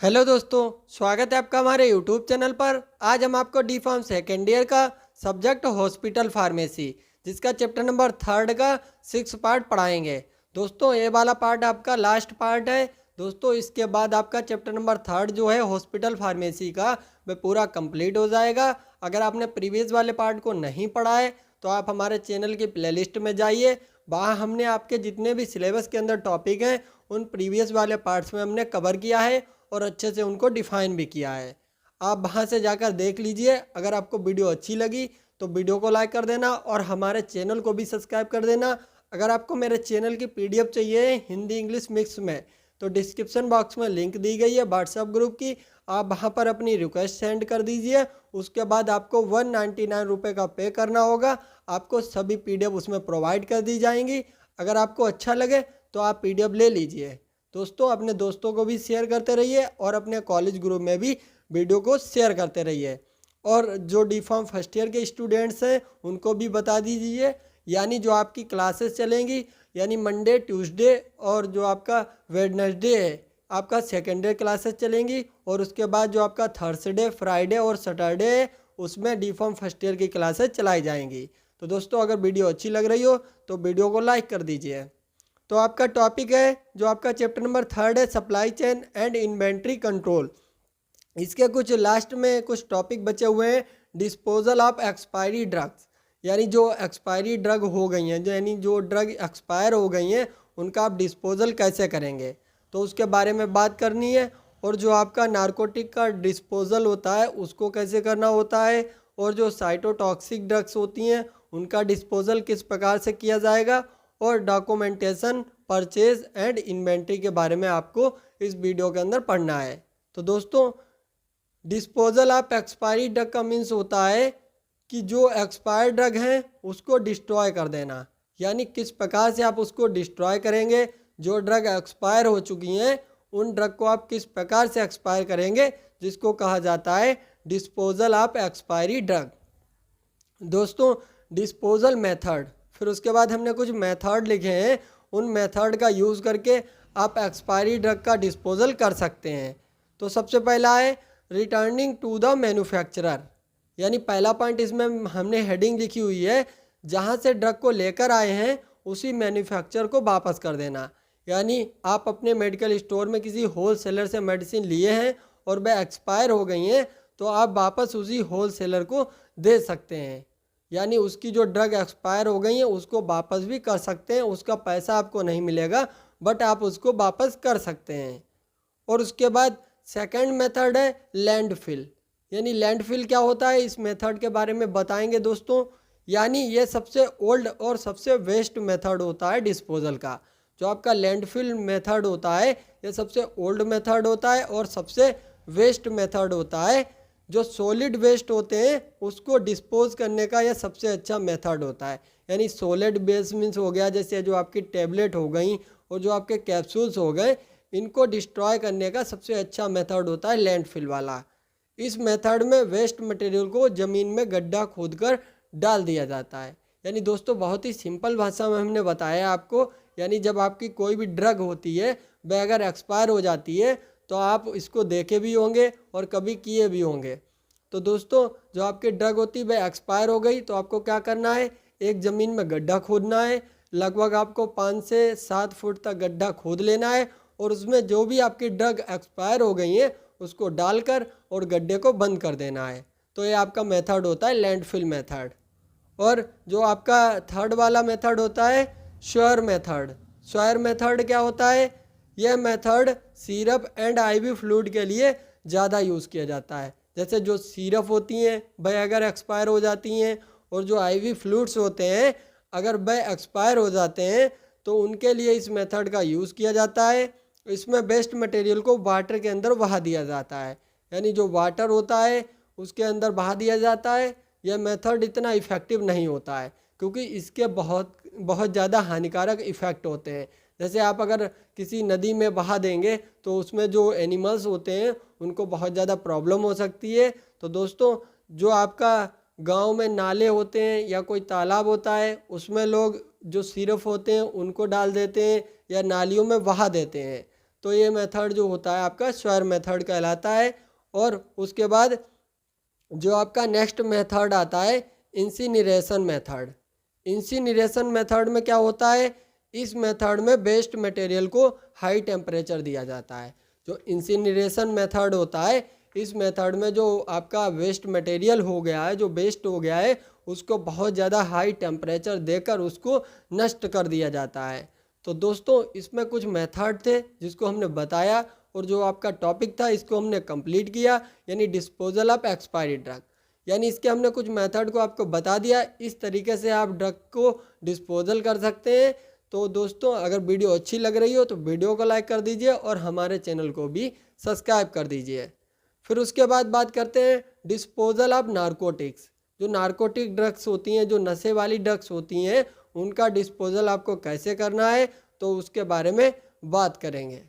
Hello दोस्तों, स्वागत है आपका हमारे यूट्यूब चैनल पर। आज हम आपको डी फार्म सेकेंड ईयर का सब्जेक्ट हॉस्पिटल फार्मेसी जिसका चैप्टर नंबर 3 का 6 पार्ट पढ़ाएंगे। दोस्तों ये वाला पार्ट आपका लास्ट पार्ट है। दोस्तों इसके बाद आपका चैप्टर नंबर 3 जो है हॉस्पिटल फार्मेसी का वह पूरा कंप्लीट हो जाएगा। अगर आपने प्रीवियस वाले पार्ट को नहीं पढ़ा है तो आप हमारे चैनल की प्लेलिस्ट में जाइए। वहाँ हमने आपके जितने भी सिलेबस के अंदर टॉपिक हैं उन प्रीवियस वाले पार्ट्स में हमने कवर किया है और अच्छे से उनको डिफाइन भी किया है। आप वहाँ से जाकर देख लीजिए। अगर आपको वीडियो अच्छी लगी तो वीडियो को लाइक कर देना और हमारे चैनल को भी सब्सक्राइब कर देना। अगर आपको मेरे चैनल की पीडीएफ चाहिए हिंदी इंग्लिश मिक्स में तो डिस्क्रिप्शन बॉक्स में लिंक दी गई है व्हाट्सएप ग्रुप की। आप वहाँ पर अपनी रिक्वेस्ट सेंड कर दीजिए। उसके बाद आपको 199 रुपये का पे करना होगा। आपको सभी पीडीएफ उसमें प्रोवाइड कर दी जाएंगी। अगर आपको अच्छा लगे तो आप पीडीएफ ले लीजिए। दोस्तों अपने दोस्तों को भी शेयर करते रहिए और अपने कॉलेज ग्रुप में भी वीडियो को शेयर करते रहिए। और जो डी फार्म फर्स्ट ईयर के स्टूडेंट्स हैं उनको भी बता दीजिए। यानी जो आपकी क्लासेस चलेंगी यानी मंडे ट्यूसडे और जो आपका वेडनेसडे है आपका सेकेंड ईयर क्लासेस चलेंगी। और उसके बाद जो आपका थर्सडे फ्राइडे और सैटरडे है उसमें डी फार्म फर्स्ट ईयर की क्लासेस चलाई जाएंगी। तो दोस्तों अगर वीडियो अच्छी लग रही हो तो वीडियो को लाइक कर दीजिए। तो आपका टॉपिक है जो आपका चैप्टर नंबर 3 है supply chain and inventory control. इसके कुछ लास्ट में कुछ टॉपिक बचे हुए हैं। डिस्पोजल ऑफ एक्सपायरी ड्रग्स यानी जो एक्सपायरी ड्रग हो गई हैं यानी जो ड्रग एक्सपायर हो गई हैं उनका आप डिस्पोजल कैसे करेंगे तो उसके बारे में बात करनी है। और जो आपका नारकोटिक का डिस्पोजल होता है उसको कैसे करना होता है और जो साइटोटॉक्सिक ड्रग्स होती हैं उनका डिस्पोजल किस प्रकार से किया जाएगा और डॉक्यूमेंटेशन परचेज एंड इन्वेंट्री के बारे में आपको इस वीडियो के अंदर पढ़ना है। तो दोस्तों डिस्पोजल ऑफ एक्सपायरी ड्रग का मीन्स होता है कि जो एक्सपायर ड्रग हैं उसको डिस्ट्रॉय कर देना। यानी किस प्रकार से आप उसको डिस्ट्रॉय करेंगे। जो ड्रग एक्सपायर हो चुकी हैं उन ड्रग को आप किस प्रकार से एक्सपायर करेंगे जिसको कहा जाता है डिस्पोजल ऑफ एक्सपायरी ड्रग। दोस्तों डिस्पोजल मेथड, फिर उसके बाद हमने कुछ मेथड लिखे हैं। उन मेथड का यूज़ करके आप एक्सपायरी ड्रग का डिस्पोजल कर सकते हैं। तो सबसे पहला है रिटर्निंग टू द मैन्युफैक्चरर। यानी पहला पॉइंट इसमें हमने हेडिंग लिखी हुई है जहां से ड्रग को लेकर आए हैं उसी मैन्युफैक्चरर को वापस कर देना। यानी आप अपने मेडिकल स्टोर में किसी होल सेलर से मेडिसिन लिए हैं और वह एक्सपायर हो गई हैं तो आप वापस उसी होल सेलर को दे सकते हैं। यानी उसकी जो ड्रग एक्सपायर हो गई है उसको वापस भी कर सकते हैं। उसका पैसा आपको नहीं मिलेगा बट आप उसको वापस कर सकते हैं। और उसके बाद सेकंड मेथड है लैंडफिल। यानी लैंडफिल क्या होता है इस मेथड के बारे में बताएंगे दोस्तों। यानी ये सबसे ओल्ड और सबसे वेस्ट मेथड होता है डिस्पोजल का। जो आपका लैंडफिल मेथड होता है ये सबसे ओल्ड मेथड होता है और सबसे वेस्ट मेथड होता है। जो सॉलिड वेस्ट होते हैं उसको डिस्पोज करने का यह सबसे अच्छा मेथड होता है। यानी सॉलिड वेस्ट मीन्स हो गया जैसे जो आपकी टैबलेट हो गई और जो आपके कैप्सूल्स हो गए इनको डिस्ट्रॉय करने का सबसे अच्छा मेथड होता है लैंडफिल वाला। इस मेथड में वेस्ट मटेरियल को ज़मीन में गड्ढा खोदकर डाल दिया जाता है। यानी दोस्तों बहुत ही सिंपल भाषा में हमने बताया आपको। यानी जब आपकी कोई भी ड्रग होती है वह अगर एक्सपायर हो जाती है तो आप इसको देखे भी होंगे और कभी किए भी होंगे। तो दोस्तों जो आपकी ड्रग होती है वह एक्सपायर हो गई तो आपको क्या करना है, एक ज़मीन में गड्ढा खोदना है। लगभग आपको 5 से 7 फुट तक गड्ढा खोद लेना है और उसमें जो भी आपकी ड्रग एक्सपायर हो गई है उसको डालकर और गड्ढे को बंद कर देना है। तो ये आपका मेथड होता है लैंडफिल मेथड। और जो आपका थर्ड वाला मेथड होता है श्योर मेथड। श्योर मेथड क्या होता है, यह method syrup and IV fluid के लिए ज़्यादा यूज़ किया जाता है। जैसे जो सिरप होती हैं वह अगर एक्सपायर हो जाती हैं और जो आईवी फ्लूइड्स होते हैं अगर वह एक्सपायर हो जाते हैं तो उनके लिए इस मेथड का यूज़ किया जाता है। इसमें वेस्ट मटेरियल को वाटर के अंदर बहा दिया जाता है। यानी जो वाटर होता है उसके अंदर बहा दिया जाता है। यह मेथड इतना इफ़ेक्टिव नहीं होता है क्योंकि इसके बहुत बहुत ज़्यादा हानिकारक इफ़ेक्ट होते हैं। जैसे आप अगर किसी नदी में बहा देंगे तो उसमें जो एनिमल्स होते हैं उनको बहुत ज़्यादा प्रॉब्लम हो सकती है। तो दोस्तों जो आपका गांव में नाले होते हैं या कोई तालाब होता है उसमें लोग जो सिरप होते हैं उनको डाल देते हैं या नालियों में बहा देते हैं। तो ये मेथड जो होता है आपका श्योर मेथड कहलाता है। और उसके बाद जो आपका नेक्स्ट मेथड आता है इंसिनरेशन मेथड। इंसिनरेशन मेथड में क्या होता है, इस मेथड में वेस्ट मटेरियल को हाई टेम्परेचर दिया जाता है। जो इंसिनरेशन मेथड होता है, इस मेथड में जो आपका वेस्ट मटेरियल हो गया है, जो वेस्ट हो गया है, उसको बहुत ज़्यादा हाई टेम्परेचर देकर उसको नष्ट कर दिया जाता है। तो दोस्तों इसमें कुछ मेथड थे जिसको हमने बताया, और जो आपका टॉपिक था इसको हमने कंप्लीट किया, यानी डिस्पोजल ऑफ एक्सपायरी ड्रग। यानी इसके हमने कुछ मेथड को आपको बता दिया, इस तरीके से आप ड्रग को डिस्पोजल कर सकते हैं। तो दोस्तों अगर वीडियो अच्छी लग रही हो तो वीडियो को लाइक कर दीजिए और हमारे चैनल को भी सब्सक्राइब कर दीजिए। फिर उसके बाद बात करते हैं डिस्पोजल ऑफ नारकोटिक्स। जो नारकोटिक ड्रग्स होती हैं, जो नशे वाली ड्रग्स होती हैं, उनका डिस्पोजल आपको कैसे करना है, तो उसके बारे में बात करेंगे।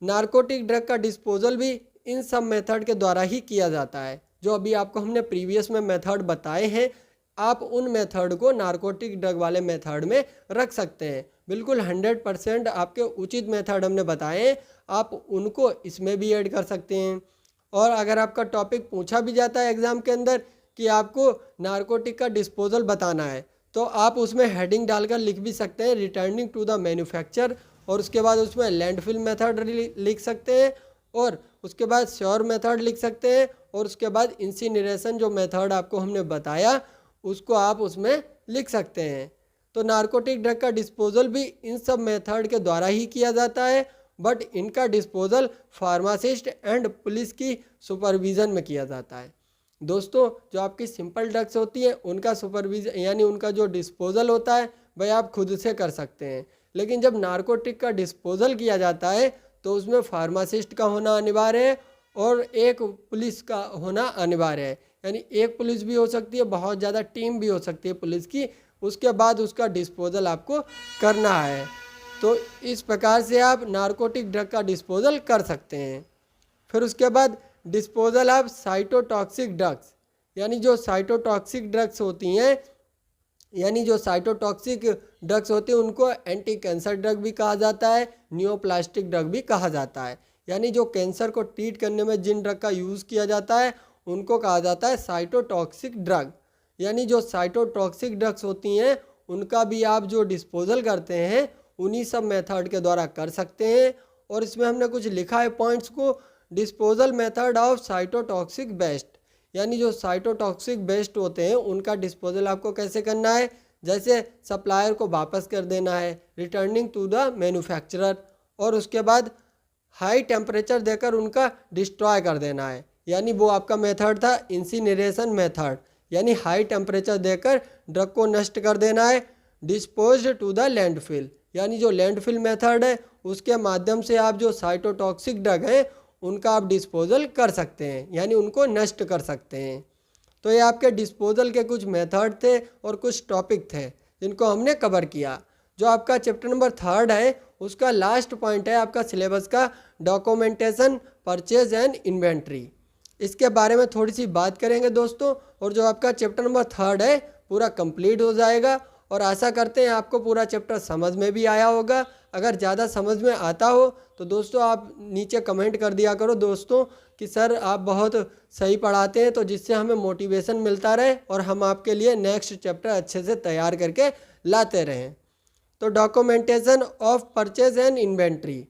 नारकोटिक ड्रग का डिस्पोजल भी इन सब मेथड के द्वारा ही किया जाता है। जो अभी आपको हमने प्रीवियस में मेथड बताए हैं, आप उन मेथड को नारकोटिक ड्रग वाले मेथड में रख सकते हैं। बिल्कुल 100% आपके उचित मेथड हमने बताए हैं, आप उनको इसमें भी ऐड कर सकते हैं। और अगर आपका टॉपिक पूछा भी जाता है एग्ज़ाम के अंदर कि आपको नारकोटिक का डिस्पोजल बताना है, तो आप उसमें हेडिंग डालकर लिख भी सकते हैं रिटर्निंग टू द मैन्युफैक्चर, और उसके बाद उसमें लैंडफिल मेथड लिख सकते हैं, और उसके बाद श्योर मेथड लिख सकते हैं, और उसके बाद इंसिनरेशन जो मेथड आपको हमने बताया उसको आप उसमें लिख सकते हैं। तो नारकोटिक ड्रग का डिस्पोजल भी इन सब मेथड के द्वारा ही किया जाता है, बट इनका डिस्पोजल फार्मासिस्ट एंड पुलिस की सुपरविज़न में किया जाता है। दोस्तों जो आपकी सिंपल ड्रग्स होती है उनका सुपरविज़न यानी उनका जो डिस्पोजल होता है वह आप खुद से कर सकते हैं, लेकिन जब नारकोटिक का डिस्पोजल किया जाता है तो उसमें फार्मासिस्ट का होना अनिवार्य है और एक पुलिस का होना अनिवार्य है। यानी एक पुलिस भी हो सकती है, बहुत ज़्यादा टीम भी हो सकती है पुलिस की, उसके बाद उसका डिस्पोजल आपको करना है। तो इस प्रकार से आप नारकोटिक ड्रग का डिस्पोजल कर सकते हैं। फिर उसके बाद डिस्पोजल ऑफ साइटोटॉक्सिक ड्रग्स। यानी जो साइटोटॉक्सिक ड्रग्स होती हैं, यानी जो साइटोटॉक्सिक ड्रग्स होते हैं उनको एंटी कैंसर ड्रग भी कहा जाता है, नियोप्लास्टिक ड्रग भी कहा जाता है। यानी जो कैंसर को ट्रीट करने में जिन ड्रग का यूज़ किया जाता है उनको कहा जाता है साइटोटॉक्सिक ड्रग। यानी जो साइटोटॉक्सिक ड्रग्स होती हैं उनका भी आप जो डिस्पोजल करते हैं उन्हीं सब मेथड के द्वारा कर सकते हैं। और इसमें हमने कुछ लिखा है पॉइंट्स को, disposal method of cytotoxic waste. यानी जो साइटोटॉक्सिक वेस्ट होते हैं उनका डिस्पोजल आपको कैसे करना है, जैसे सप्लायर को वापस कर देना है, रिटर्निंग टू द मैन्युफैक्चरर, और उसके बाद हाई टेम्परेचर देकर उनका डिस्ट्रॉय कर देना है। यानी वो आपका मेथड था इंसिनरेशन मेथड, यानी हाई टेम्परेचर देकर ड्रग को नष्ट कर देना है। डिस्पोज टू द लैंडफिल, यानी जो लैंडफिल मेथड है उसके माध्यम से आप जो साइटोटॉक्सिक ड्रग हैं उनका आप डिस्पोजल कर सकते हैं, यानी उनको नष्ट कर सकते हैं। तो ये आपके डिस्पोजल के कुछ मेथड थे और कुछ टॉपिक थे जिनको हमने कवर किया। जो आपका चैप्टर नंबर 3 है उसका लास्ट पॉइंट है आपका सिलेबस का डॉक्यूमेंटेशन, परचेज एंड इन्वेंट्री। इसके बारे में थोड़ी सी बात करेंगे दोस्तों, और जो आपका चैप्टर नंबर 3 है पूरा कंप्लीट हो जाएगा। और आशा करते हैं आपको पूरा चैप्टर समझ में भी आया होगा। अगर ज़्यादा समझ में आता हो तो दोस्तों आप नीचे कमेंट कर दिया करो दोस्तों कि सर आप बहुत सही पढ़ाते हैं, तो जिससे हमें मोटिवेशन मिलता रहे और हम आपके लिए नेक्स्ट चैप्टर अच्छे से तैयार करके लाते रहें। तो documentation of purchase and inventory.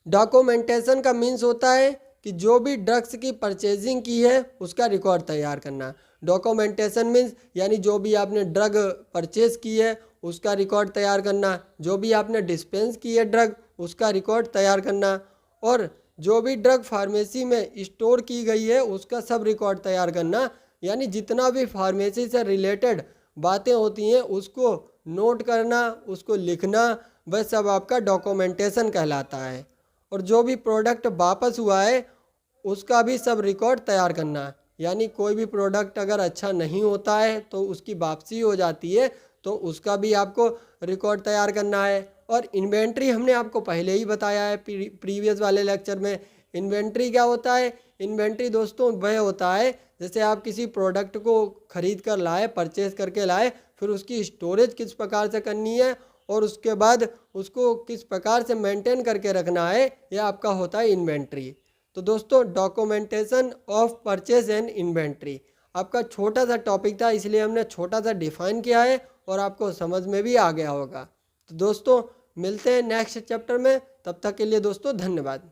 Documentation का मीन्स होता है कि जो भी ड्रग्स की परचेजिंग की है उसका रिकॉर्ड तैयार करना। डॉक्यूमेंटेशन मीन्स यानी जो भी आपने ड्रग परचेज की है उसका रिकॉर्ड तैयार करना, जो भी आपने डिस्पेंस की है ड्रग उसका रिकॉर्ड तैयार करना, और जो भी ड्रग फार्मेसी में स्टोर की गई है उसका सब रिकॉर्ड तैयार करना। यानी जितना भी फार्मेसी से रिलेटेड बातें होती हैं उसको नोट करना, उसको लिखना, वह सब आपका डॉक्यूमेंटेशन कहलाता है। और जो भी प्रोडक्ट वापस हुआ है उसका भी सब रिकॉर्ड तैयार करना। यानी कोई भी प्रोडक्ट अगर अच्छा नहीं होता है तो उसकी वापसी हो जाती है, तो उसका भी आपको रिकॉर्ड तैयार करना है। और इन्वेंट्री हमने आपको पहले ही बताया है प्रीवियस वाले लेक्चर में। इन्वेंट्री क्या होता है? इन्वेंट्री दोस्तों वह होता है जैसे आप किसी प्रोडक्ट को ख़रीद कर लाए, परचेज करके लाए, फिर उसकी स्टोरेज किस प्रकार से करनी है और उसके बाद उसको किस प्रकार से मेंटेन करके रखना है, यह आपका होता है इन्वेंट्री। तो दोस्तों documentation of purchase and inventory आपका छोटा सा टॉपिक था, इसलिए हमने छोटा सा डिफाइन किया है और आपको समझ में भी आ गया होगा। तो दोस्तों मिलते हैं नेक्स्ट चैप्टर में, तब तक के लिए दोस्तों धन्यवाद।